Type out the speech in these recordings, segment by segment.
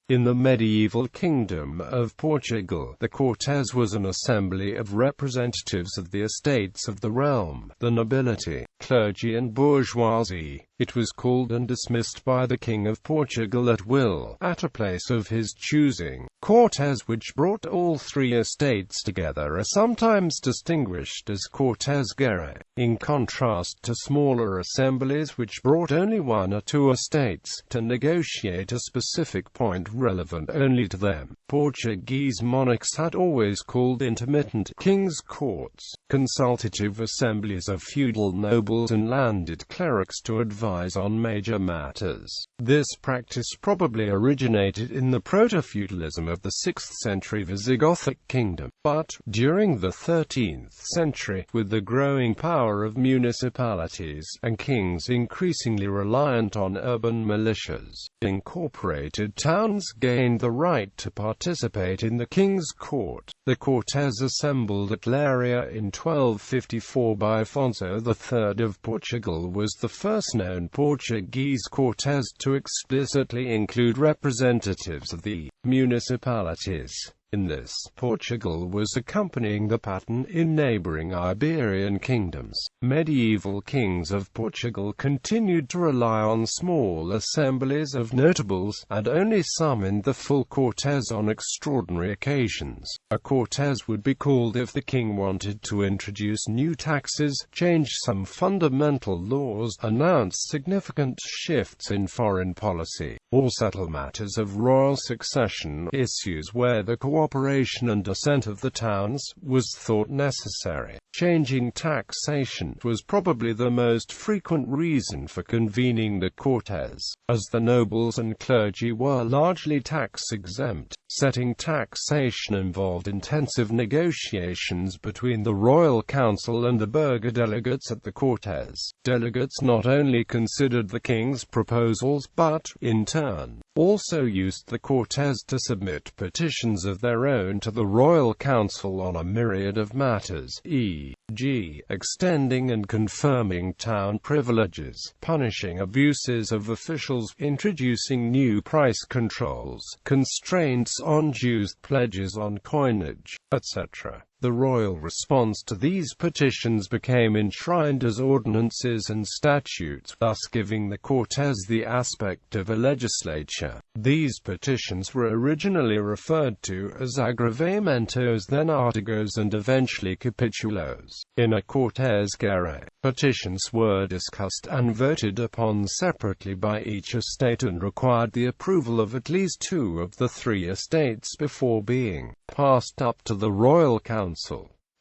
In the medieval Kingdom of Portugal, the Cortes was an assembly of representatives of the estates of the realm, the nobility, clergy and bourgeoisie. It was called and dismissed by the King of Portugal at will, at a place of his choosing. Cortes which brought all three estates together are sometimes distinguished as Cortes-Gerais, in contrast to smaller assemblies which brought only one or two estates, to negotiate a specific point relevant only to them. Portuguese monarchs had always called intermittent king's courts, consultative assemblies of feudal nobles and landed clerics to advise on major matters. This practice probably originated in the proto-feudalism of the 6th century Visigothic kingdom, but, during the 13th century, with the growing power of municipalities, and kings increasingly reliant on urban militias, incorporated towns gained the right to participate in the king's court. The Cortes assembled at Leiria in 1254 by Afonso III of Portugal was the first known Portuguese Cortes to explicitly include representatives of the municipalities. In this, Portugal was accompanying the pattern in neighboring Iberian kingdoms. Medieval kings of Portugal continued to rely on small assemblies of notables, and only summoned the full Cortes on extraordinary occasions. A Cortes would be called if the king wanted to introduce new taxes, change some fundamental laws, announce significant shifts in foreign policy, or settle matters of royal succession issues where the cooperation and assent of the towns was thought necessary. Changing taxation was probably the most frequent reason for convening the Cortes, as the nobles and clergy were largely tax-exempt. Setting taxation involved intensive negotiations between the royal council and the burgher delegates at the Cortes. Delegates not only considered the king's proposals but, in turn, also used the Cortes to submit petitions of their own to the royal council on a myriad of matters, e.g., extending and confirming town privileges, punishing abuses of officials, introducing new price controls, constraints on dues, pledges on coinage, etc. The royal response to these petitions became enshrined as ordinances and statutes, thus giving the Cortes the aspect of a legislature. These petitions were originally referred to as agravamentos, then artigos, and eventually capitulos. In a Cortes-Gerais, petitions were discussed and voted upon separately by each estate and required the approval of at least two of the three estates before being passed up to the royal council.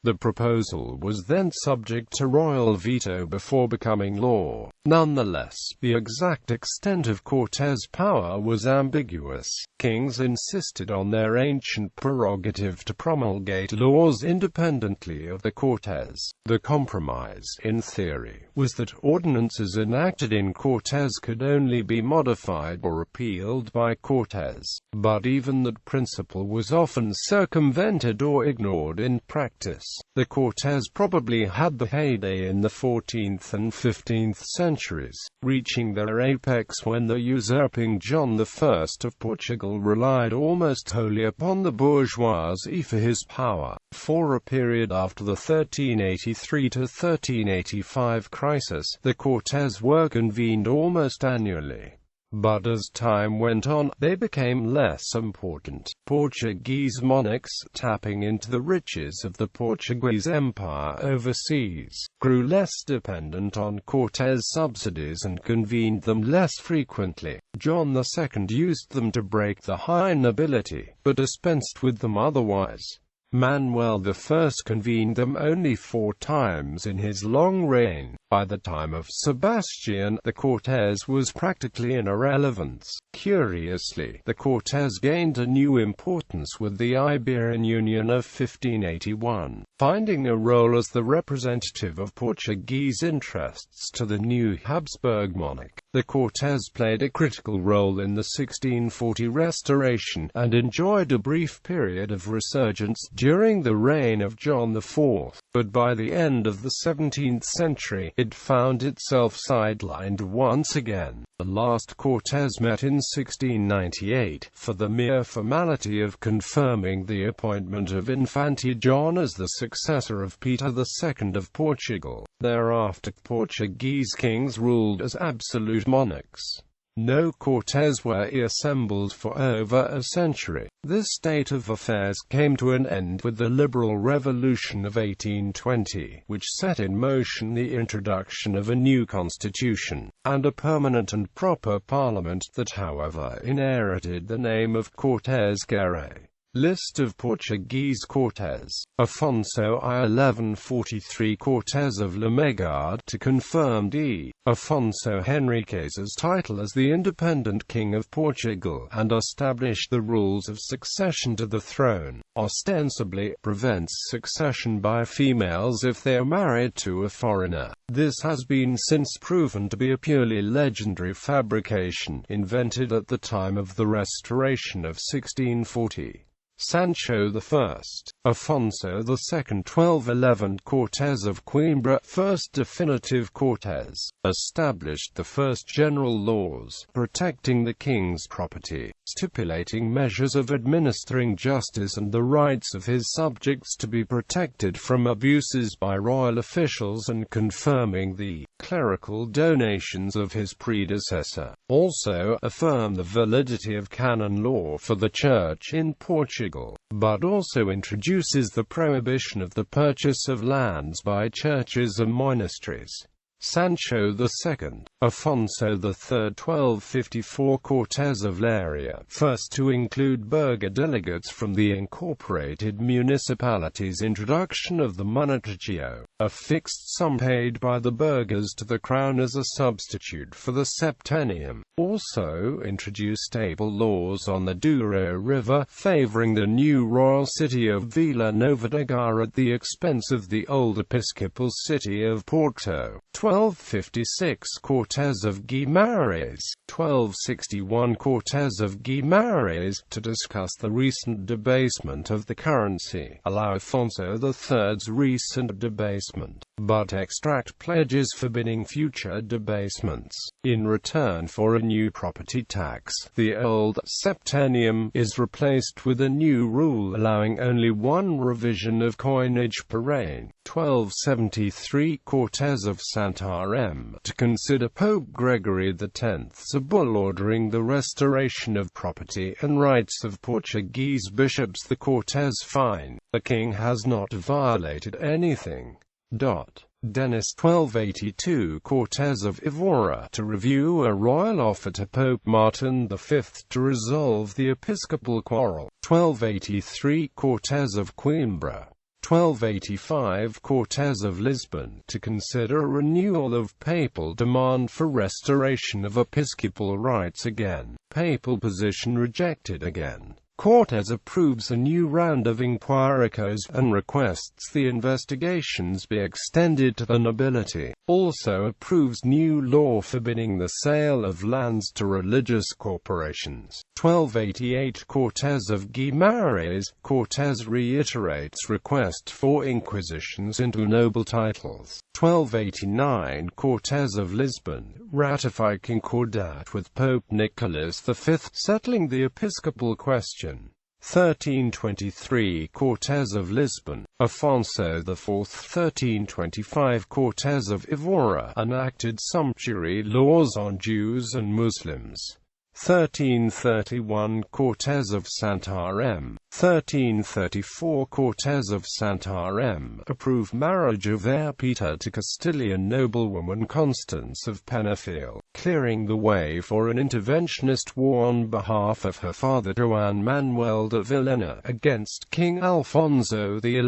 The proposal was then subject to royal veto before becoming law. Nonetheless, the exact extent of Cortes' power was ambiguous. Kings insisted on their ancient prerogative to promulgate laws independently of the Cortes. The compromise, in theory, was that ordinances enacted in Cortes could only be modified or repealed by Cortes, but even that principle was often circumvented or ignored in practice. The Cortes probably had the heyday in the 14th and 15th centuries, reaching their apex when the usurping John I of Portugal relied almost wholly upon the bourgeoisie for his power. For a period after the 1383 to 1385 crisis, the Cortes were convened almost annually. But as time went on, they became less important. Portuguese monarchs, tapping into the riches of the Portuguese Empire overseas, grew less dependent on Cortes subsidies and convened them less frequently. John II used them to break the high nobility, but dispensed with them otherwise. Manuel I convened them only 4 times in his long reign. By the time of Sebastian, the Cortes was practically in irrelevance. Curiously, the Cortes gained a new importance with the Iberian Union of 1581, finding a role as the representative of Portuguese interests to the new Habsburg monarch. The Cortes played a critical role in the 1640 restoration, and enjoyed a brief period of resurgence during the reign of John IV, but by the end of the 17th century, it found itself sidelined once again. The last Cortes met in 1698, for the mere formality of confirming the appointment of Infante John as the successor of Peter II of Portugal. Thereafter, Portuguese kings ruled as absolute monarchs. No Cortes were assembled for over a century. This state of affairs came to an end with the Liberal Revolution of 1820, which set in motion the introduction of a new constitution, and a permanent and proper parliament that, however, inherited the name of Cortes-Gerais. List of Portuguese Cortes. Afonso I 1143 Cortes of Lamegard to confirm d. Afonso Henriquez's title as the independent King of Portugal, and established the rules of succession to the throne. Ostensibly, prevents succession by females if they are married to a foreigner. This has been since proven to be a purely legendary fabrication, invented at the time of the Restoration of 1640. Sancho I, Afonso II 1211 Cortes of Coimbra, first definitive Cortes, established the first general laws, protecting the king's property, stipulating measures of administering justice and the rights of his subjects to be protected from abuses by royal officials, and confirming the clerical donations of his predecessor. Also affirmed the validity of canon law for the Church in Portugal, but also introduces the prohibition of the purchase of lands by churches and monasteries. Sancho II, Afonso III 1254 Cortes of Leiria, first to include burgher delegates from the incorporated municipalities. Introduction of the monarchio, a fixed sum paid by the burghers to the crown as a substitute for the septennium. Also introduced able laws on the Douro River, favouring the new royal city of Vila Nova de Gaia at the expense of the old episcopal city of Porto. 1256 Cortes of Guimarães, 1261 Cortes of Guimarães, to discuss the recent debasement of the currency, allow Afonso III's recent debasement, but extract pledges forbidding future debasements. In return for a new property tax, the old septennium is replaced with a new rule allowing only one revision of coinage per reign. 1273 Cortes of Santarém, to consider Pope Gregory X's bull ordering the restoration of property and rights of Portuguese bishops. The Cortes fine, the king has not violated anything. Dennis 1282 Cortes of Évora, to review a royal offer to Pope Martin V to resolve the episcopal quarrel. 1283 Cortes of Coimbra, 1285 Cortes of Lisbon, to consider a renewal of papal demand for restoration of episcopal rights again. Papal position rejected again. Cortes approves a new round of inquiricos, and requests the investigations be extended to the nobility. Also approves new law forbidding the sale of lands to religious corporations. 1288 Cortes of Guimarães, Cortes reiterates request for inquisitions into noble titles. 1289 Cortes of Lisbon, ratify concordat with Pope Nicholas V, settling the episcopal question. 1323 Cortes of Lisbon, Afonso IV 1325 Cortes of Évora, enacted sumptuary laws on Jews and Muslims. 1331 Cortes of Santarém, 1334 Cortes of Santarém, approved marriage of heir Peter to Castilian noblewoman Constance of Penafiel, clearing the way for an interventionist war on behalf of her father Juan Manuel de Villena against King Alfonso XI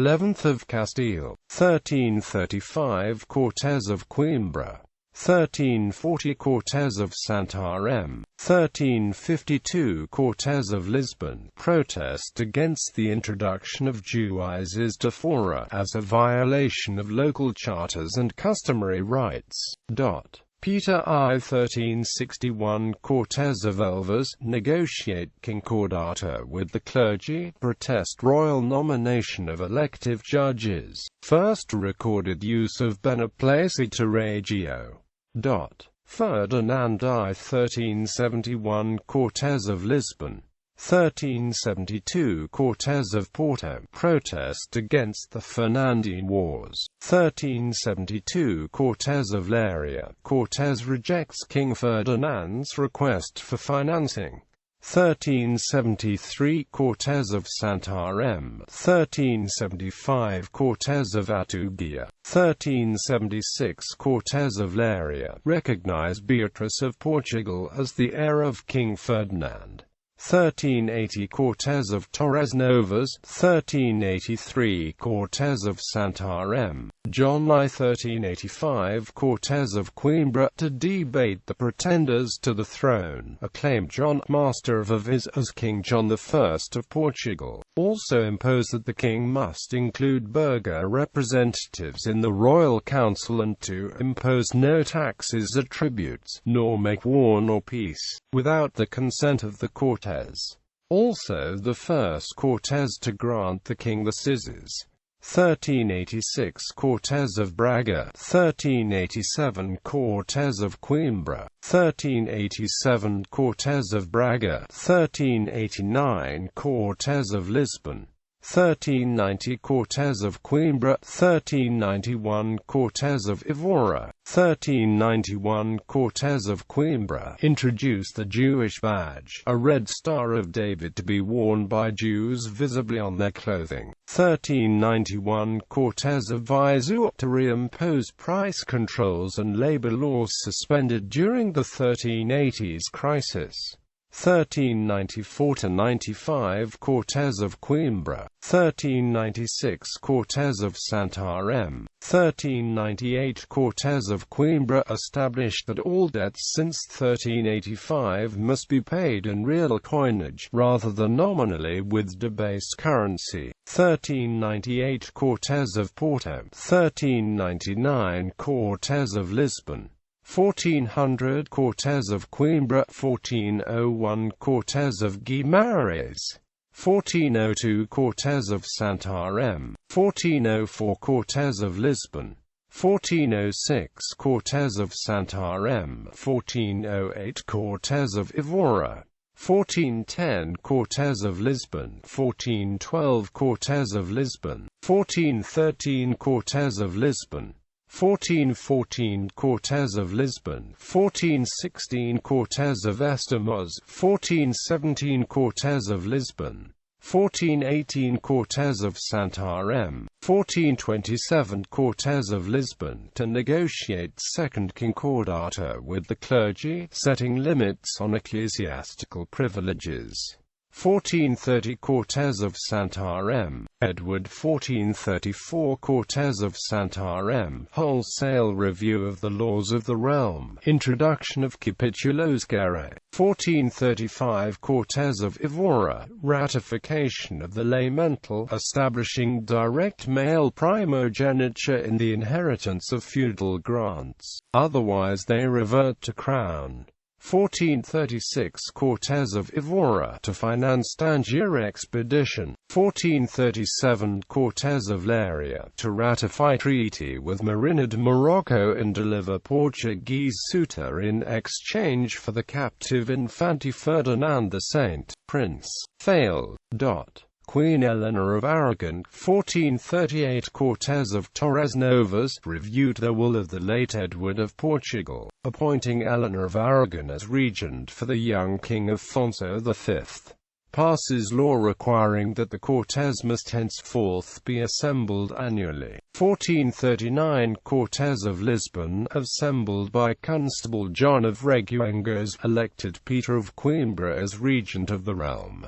of Castile. 1335 Cortes of Coimbra, 1340 Cortes of Santarém, 1352 Cortes of Lisbon, protest against the introduction of juízes de fora as a violation of local charters and customary rights. Peter I 1361 Cortes of Elvas, negotiate concordato with the clergy, protest royal nomination of elective judges, first recorded use of beneplacito regio. Ferdinand I 1371 Cortes of Lisbon, 1372 Cortes of Porto, protest against the Fernandine Wars, 1372 Cortes of Leiria, Cortes rejects King Ferdinand's request for financing, 1373 Cortes of Santarém, 1375 Cortes of Atugia, 1376 Cortes of Leiria, recognize Beatrice of Portugal as the heir of King Ferdinand, 1380 Cortes of Torres Novas, 1383 Cortes of Santarém, John I 1385 Cortes of Coimbra to debate the pretenders to the throne, acclaimed John Master of Aviz as King John I of Portugal, also imposed that the king must include burgher representatives in the royal council and to impose no taxes or tributes, nor make war nor peace, without the consent of the Cortes. Also the first Cortes to grant the king the scissors. 1386 Cortes of Braga, 1387 Cortes of Coimbra, 1387 Cortes of Braga, 1389 Cortes of Lisbon, 1390 Cortes of Coimbra, 1391 Cortes of Evora, 1391 Cortes of Coimbra introduced the Jewish badge, a red Star of David to be worn by Jews visibly on their clothing. 1391 Cortes of Viseu to reimpose price controls and labor laws suspended during the 1380s crisis. 1394–95 Cortes of Coimbra, 1396 Cortes of Santarém, 1398 Cortes of Coimbra established that all debts since 1385 must be paid in real coinage, rather than nominally with debased currency. 1398 Cortes of Porto, 1399 Cortes of Lisbon, 1400 Cortes of Coimbra, 1401 Cortes of Guimarães, 1402 Cortes of Santarém, 1404 Cortes of Lisbon, 1406 Cortes of Santarém, 1408 Cortes of Evora, 1410 Cortes of Lisbon, 1412 Cortes of Lisbon, 1413 Cortes of Lisbon, 1414 Cortes of Lisbon, 1416 Cortes of Estamos, 1417 Cortes of Lisbon, 1418 Cortes of Santarém, 1427 Cortes of Lisbon to negotiate second concordato with the clergy, setting limits on ecclesiastical privileges. 1430 Cortes of Santarém, Edward 1434 Cortes of Santarém, wholesale review of the laws of the realm, introduction of Cortes-Gerais, 1435 Cortes of Evora, ratification of the laymental, establishing direct male primogeniture in the inheritance of feudal grants, otherwise they revert to crown. 1436 Cortes of Evora to finance Tangier expedition, 1437 Cortes of Leiria to ratify treaty with Marina de Morocco and deliver Portuguese suitor in exchange for the captive Infante Ferdinand the Saint, Prince, failed. Queen Eleanor of Aragon, 1438 Cortes of Torres Novas, reviewed the will of the late Edward of Portugal, appointing Eleanor of Aragon as regent for the young King Afonso V. Passes law requiring that the Cortes must henceforth be assembled annually. 1439 Cortes of Lisbon, assembled by Constable John of Reguengos, elected Peter of Coimbra as regent of the realm.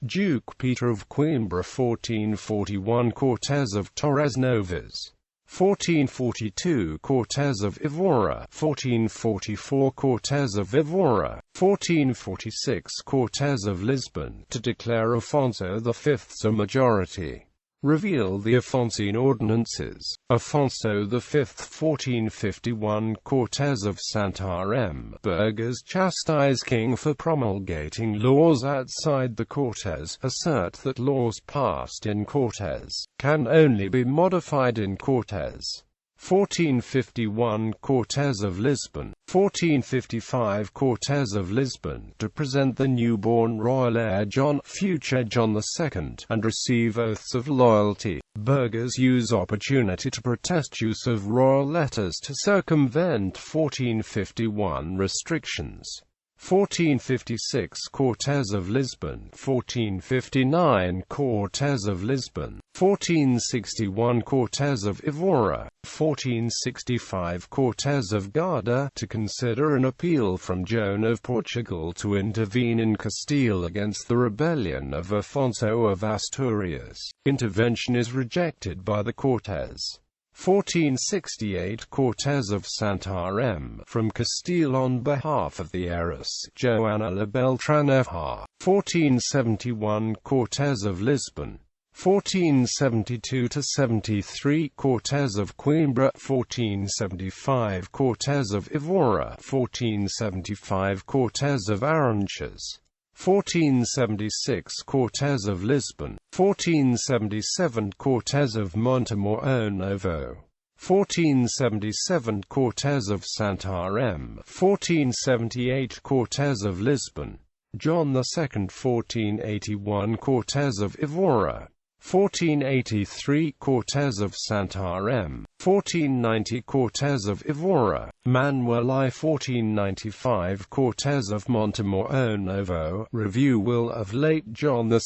Duke Peter of Coimbra, 1441 Cortes of Torres Novas, 1442 Cortes of Evora, 1444 Cortes of Evora, 1446 Cortes of Lisbon to declare Afonso V's a majority reveal the Afoncine ordinances. Afonso V 1451 Cortes of Santarém. Burghers chastise king for promulgating laws outside the Cortes, assert that laws passed in Cortes can only be modified in Cortes. 1451 Cortes of Lisbon. 1455 Cortes of Lisbon, to present the newborn royal heir John, future John II, and receive oaths of loyalty. Burghers use opportunity to protest use of royal letters to circumvent 1451 restrictions. 1456 Cortes of Lisbon. 1459 Cortes of Lisbon. 1461 Cortes of Évora. 1465 Cortes of Garda, to consider an appeal from Joan of Portugal to intervene in Castile against the rebellion of Afonso of Asturias. Intervention is rejected by the Cortes. 1468 Cortes of Santarém, from Castile on behalf of the heiress Joana la Beltraneja. 1471 Cortes of Lisbon. 1472–73 Cortes of Coimbra. 1475 Cortes of Évora. 1475 Cortes of Aranjuez. 1476 Cortes of Lisbon. 1477 Cortes of Montemor Novo. 1477 Cortes of Santarém. 1478 Cortes of Lisbon. John II. 1481 Cortes of Évora. 1483 Cortes of Santarém. 1490 Cortes of Évora. Manuel I. 1495 Cortes of Montemor Novo. Review will of late John II.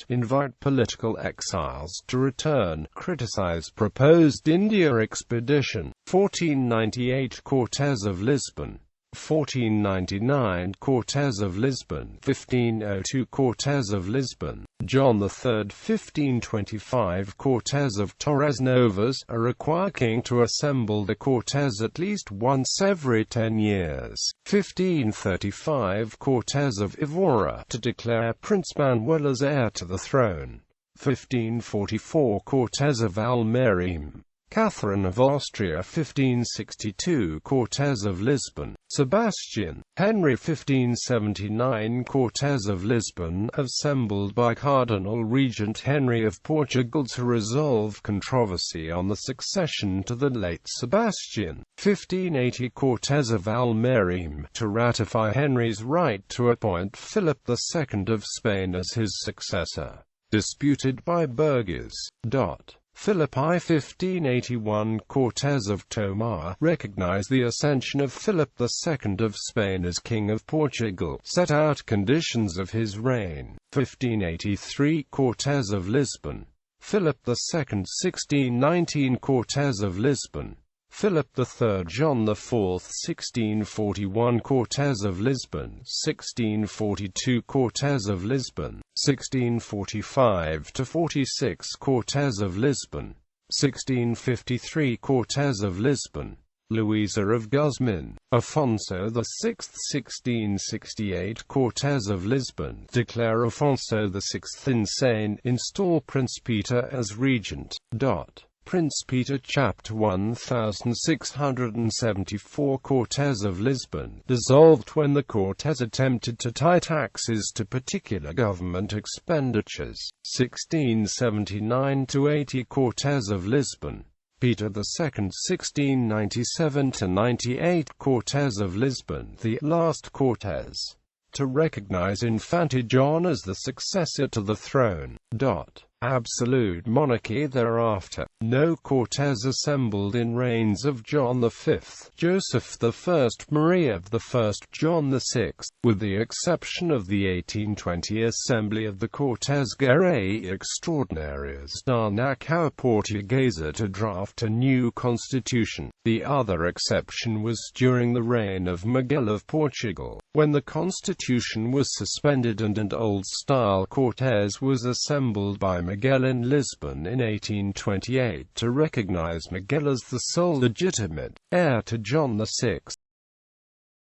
Invite political exiles to return. Criticize proposed India expedition. 1498 Cortes of Lisbon. 1499 Cortes of Lisbon. 1502 Cortes of Lisbon. John III. 1525 Cortes of Torres Novas, require king to assemble the Cortes at least once every 10 years. 1535 Cortes of Évora, to declare Prince Manuel as heir to the throne. 1544 Cortes of Almerim. Catherine of Austria. 1562 Cortes of Lisbon. Sebastian, Henry. 1579 Cortes of Lisbon, assembled by Cardinal Regent Henry of Portugal to resolve controversy on the succession to the late Sebastian. 1580 Cortes of Almerim, to ratify Henry's right to appoint Philip II of Spain as his successor. Disputed by burghers. Philip I. 1581 Cortes of Tomar, recognize the ascension of Philip II of Spain as King of Portugal, set out conditions of his reign. 1583 Cortes of Lisbon. Philip II. 1619 Cortes of Lisbon. Philip III. John IV. 1641 Cortes of Lisbon. 1642 Cortes of Lisbon. 1645–46 Cortes of Lisbon. 1653 Cortes of Lisbon. Louisa of Guzman. Afonso VI. 1668 Cortes of Lisbon. Declare Afonso VI insane. Install Prince Peter as regent. Prince Peter. Chapter 1674 Cortes of Lisbon, dissolved when the Cortes attempted to tie taxes to particular government expenditures. 1679–80 Cortes of Lisbon. Peter II. 1697–98 Cortes of Lisbon, the last Cortes, to recognize Infante John as the successor to the throne. Absolute monarchy thereafter. No Cortes assembled in reigns of John V, Joseph I, Maria I, John VI, with the exception of the 1820 Assembly of the Cortes-Gerais Extraordinarias da Nação Portuguesa to draft a new constitution. The other exception was during the reign of Miguel of Portugal, when the constitution was suspended and an old-style Cortes was assembled by Miguel in Lisbon in 1828 to recognize Miguel as the sole legitimate heir to John VI.